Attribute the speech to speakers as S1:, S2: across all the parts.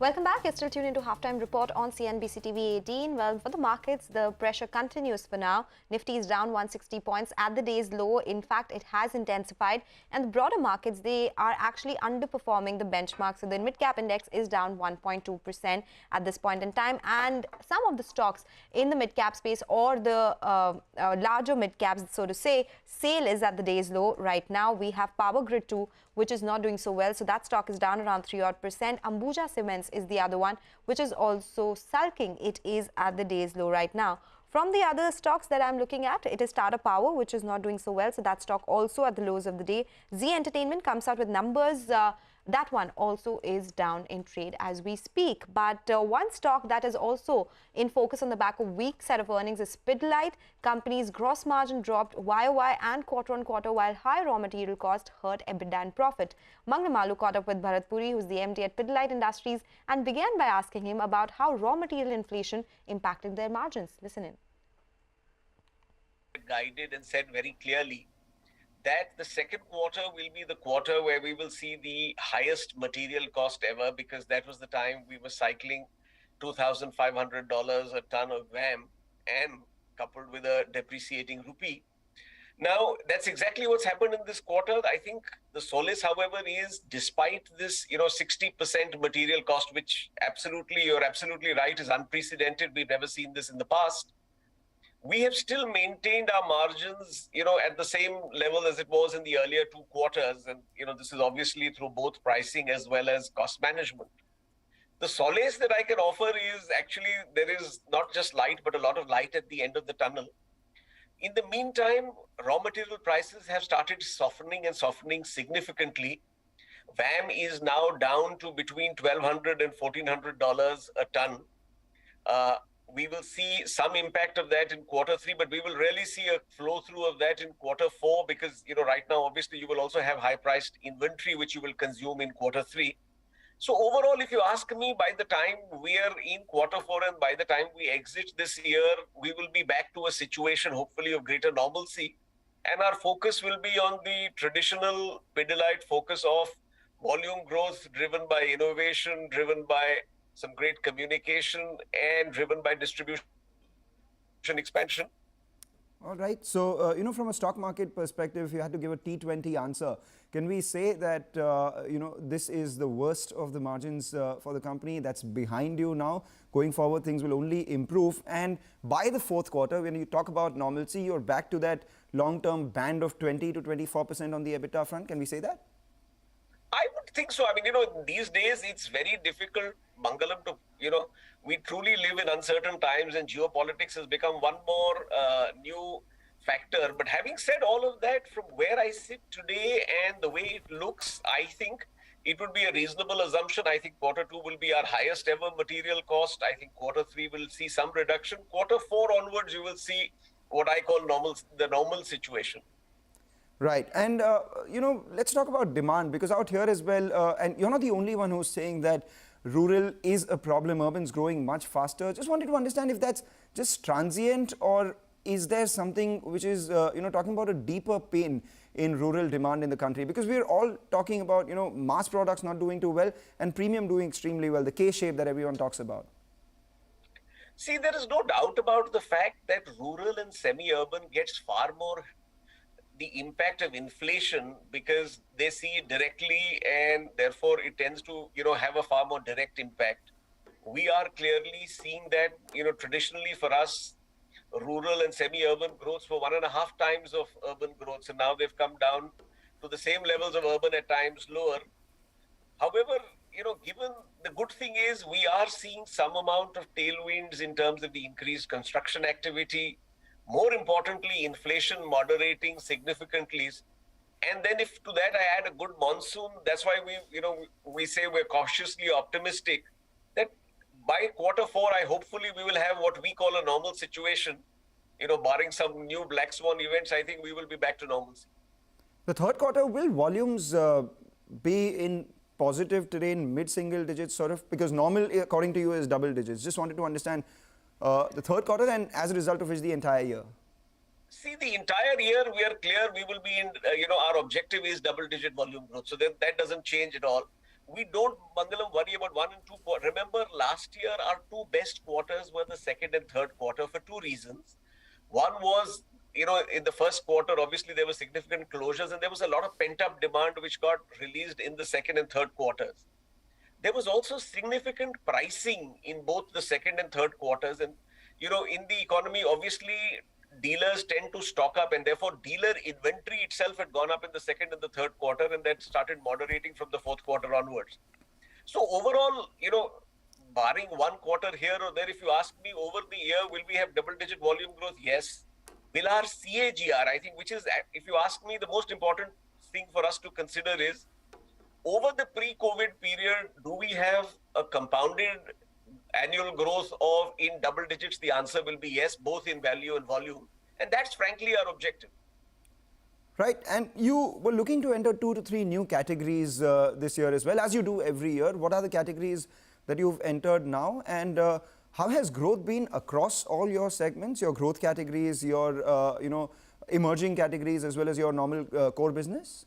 S1: Welcome back. You're still tuned into Halftime Report on CNBC-TV18. Well, for the markets, the pressure continues for now. Nifty is down 160 points at the day's low. In fact, it has intensified. And the broader markets, they are actually underperforming the benchmark. So the mid-cap index is down 1.2% at this point in time. And some of the stocks in the mid-cap space or the larger mid-caps, so to say, sale is at the day's low right now. We have Power Grid 2, which is not doing so well. So that stock is down around 3% odd. Ambuja Cements is the other one, which is also sulking. It is at the day's low right now. From the other stocks that I'm looking at, it is Tata Power, which is not doing so well. So that stock also at the lows of the day. Z Entertainment comes out with numbers. That one also is down in trade as we speak. But one stock that is also in focus on the back of weak set of earnings is Pidilite. Company's gross margin dropped YOY and quarter-on-quarter, while high raw material cost hurt EBITDA and profit. Magna Malu caught up with Bharat Puri, who's the MD at Pidilite Industries, and began by asking him about how raw material inflation impacted their margins. Listen in.
S2: Guided and said very clearly that the second quarter will be the quarter where we will see the highest material cost ever, because that was the time we were cycling $2,500 a ton of VAM and coupled with a depreciating rupee. Now, that's exactly what's happened in this quarter. I think the solace, however, is despite this, 60% material cost, which you're absolutely right, is unprecedented. We've never seen this in the past. We have still maintained our margins, at the same level as it was in the earlier two quarters. And, this is obviously through both pricing as well as cost management. The solace that I can offer is actually there is not just light, but a lot of light at the end of the tunnel. In the meantime, raw material prices have started softening and softening significantly. VAM is now down to between $1,200 and $1,400 a ton. We will see some impact of that in quarter three, but we will really see a flow through of that in quarter four, because, right now, obviously, you will also have high priced inventory, which you will consume in quarter three. So overall, if you ask me, by the time we are in quarter four and by the time we exit this year, we will be back to a situation, hopefully, of greater normalcy. And our focus will be on the traditional Pidilite focus of volume growth driven by innovation, driven by some great communication, and driven by distribution expansion.
S3: All right. So, from a stock market perspective, if you had to give a T20 answer, can we say that, this is the worst of the margins for the company that's behind you now? Going forward, things will only improve. And by the fourth quarter, when you talk about normalcy, you're back to that long-term band of 20 to 24% on the EBITDA front. Can we say that?
S2: I would think so. I mean, these days it's very difficult, Mangalam, to, we truly live in uncertain times, and geopolitics has become one more new factor. But having said all of that, from where I sit today and the way it looks, I think it would be a reasonable assumption. I think quarter two will be our highest ever material cost. I think quarter three will see some reduction. Quarter four onwards, you will see what I call the normal situation.
S3: Right. And, let's talk about demand, because out here as well, and you're not the only one who's saying that rural is a problem, urban's growing much faster. Just wanted to understand if that's just transient, or is there something which is, talking about a deeper pain in rural demand in the country? Because we're all talking about, mass products not doing too well and premium doing extremely well, the K-shape that everyone talks about.
S2: See, there is no doubt about the fact that rural and semi-urban gets far more the impact of inflation, because they see it directly, and therefore it tends to, have a far more direct impact. We are clearly seeing that, traditionally for us, rural and semi-urban growths were 1.5 times of urban growths, and now they've come down to the same levels of urban, at times lower. However, given the good thing is we are seeing some amount of tailwinds in terms of the increased construction activity. More importantly, inflation moderating significantly. And then if to that I add a good monsoon, that's why we say we're cautiously optimistic that by quarter four, hopefully we will have what we call a normal situation. Barring some new black swan events, I think we will be back to normalcy.
S3: The third quarter, will volumes be in positive terrain, mid-single digits sort of? Because normal, according to you, is double digits. Just wanted to understand the third quarter, and as a result of which the entire year.
S2: See, the entire year, we are clear we will be in, our objective is double-digit volume growth. So that doesn't change at all. we don't, Mangalam, worry about 1 and 2 quarters. Remember, last year, our two best quarters were the second and third quarter for two reasons. One was, in the first quarter, obviously, there were significant closures and there was a lot of pent-up demand which got released in the second and third quarters. There was also significant pricing in both the second and third quarters. And, in the economy, obviously, dealers tend to stock up, and therefore dealer inventory itself had gone up in the second and the third quarter, and that started moderating from the fourth quarter onwards. So overall, barring one quarter here or there, if you ask me, over the year, will we have double-digit volume growth? Yes. Will our CAGR, I think, which is, if you ask me, the most important thing for us to consider is, over the pre-COVID period, do we have a compounded annual growth of in double digits? The answer will be yes, both in value and volume. And that's frankly our objective.
S3: Right, and you were looking to enter 2 to 3 new categories this year as well, as you do every year. What are the categories that you've entered now, and how has growth been across all your segments, your growth categories, your emerging categories, as well as your normal core business?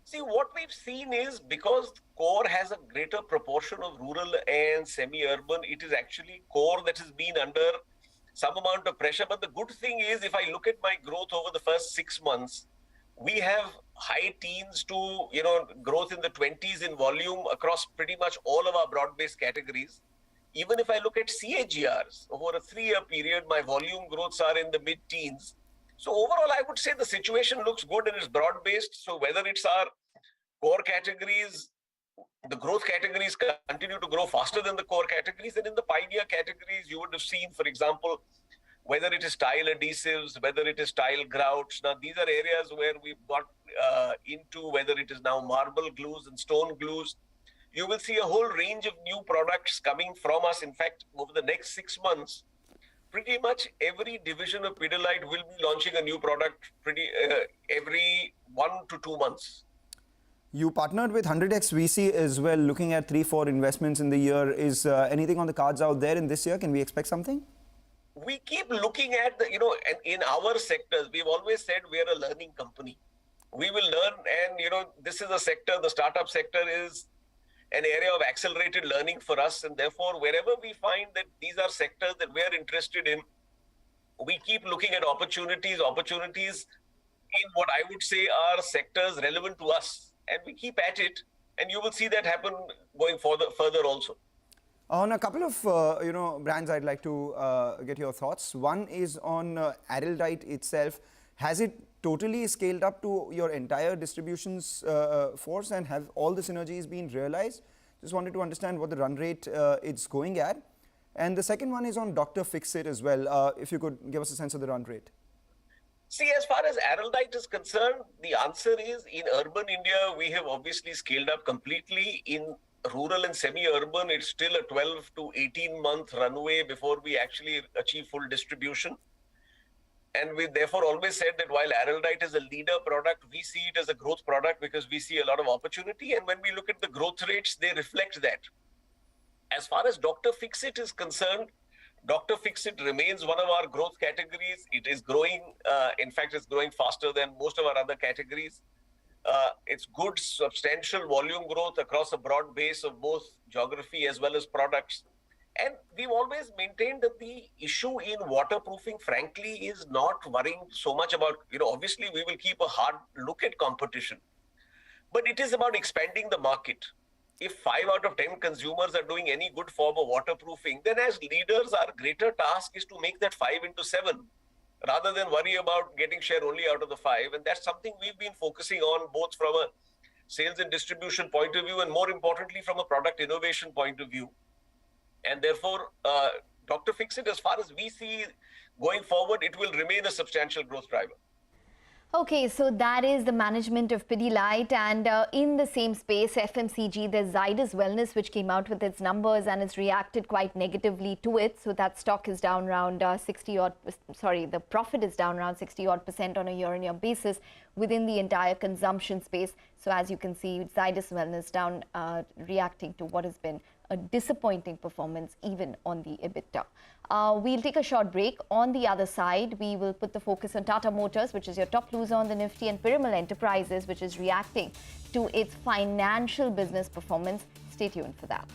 S2: See, what we've seen is, because core has a greater proportion of rural and semi-urban, it is actually core that has been under some amount of pressure. But the good thing is, if I look at my growth over the first 6 months, we have high teens to, growth in the 20s in volume across pretty much all of our broad-based categories. Even if I look at CAGRs over a 3-year period, my volume growths are in the mid-teens. So overall, I would say the situation looks good and it's broad-based. So whether it's our core categories, the growth categories continue to grow faster than the core categories. And in the pioneer categories, you would have seen, for example, whether it is tile adhesives, whether it is tile grouts. Now, these are areas where we've got into, whether it is now marble glues and stone glues. You will see a whole range of new products coming from us. In fact, over the next 6 months, pretty much every division of Pidilite will be launching a new product every 1 to 2 months.
S3: You partnered with 100x VC as well, looking at 3-4 investments in the year. Is anything on the cards out there in this year? Can we expect something?
S2: We keep looking at in our sectors, we've always said we're a learning company. We will learn, and this is a sector, the startup sector is an area of accelerated learning for us, and therefore wherever we find that these are sectors that we're interested in, we keep looking at opportunities in what I would say are sectors relevant to us, and we keep at it, and you will see that happen going further also.
S3: On a couple of brands, I'd like to get your thoughts. One is on Araldite itself. Has it totally scaled up to your entire distribution's force, and have all the synergies been realized? Just wanted to understand what the run rate it's going at. And the second one is on Dr. Fixit as well. If you could give us a sense of the run rate.
S2: See, as far as Araldite is concerned, the answer is, in urban India, we have obviously scaled up completely. In rural and semi-urban, it's still a 12 to 18-month runway before we actually achieve full distribution. And we therefore always said that while Araldite is a leader product, we see it as a growth product because we see a lot of opportunity. And when we look at the growth rates, they reflect that. As far as Dr. Fixit is concerned, Dr. Fixit remains one of our growth categories. It is growing. In fact, it's growing faster than most of our other categories. It's good, substantial volume growth across a broad base of both geography as well as products. And we've always maintained that the issue in waterproofing, frankly, is not worrying so much about, obviously we will keep a hard look at competition, but it is about expanding the market. If 5 out of 10 consumers are doing any good form of waterproofing, then as leaders, our greater task is to make that 5 into 7, rather than worry about getting share only out of the 5. And that's something we've been focusing on, both from a sales and distribution point of view, and more importantly, from a product innovation point of view. And therefore, Dr. Fixit, as far as we see going forward, it will remain a substantial growth driver.
S1: Okay, so that is the management of Pidilite, and in the same space, FMCG, there's Zydus Wellness, which came out with its numbers and it's reacted quite negatively to it. So that stock is down around the profit is down around 60% on a year-on-year basis within the entire consumption space. So as you can see, Zydus Wellness down, reacting to what has been
S4: a disappointing performance even on the EBITDA. We'll take a short break. On the other side, we will put the focus on Tata Motors, which is your top loser on the Nifty, and Piramal Enterprises, which is reacting to its financial business performance. Stay tuned for that.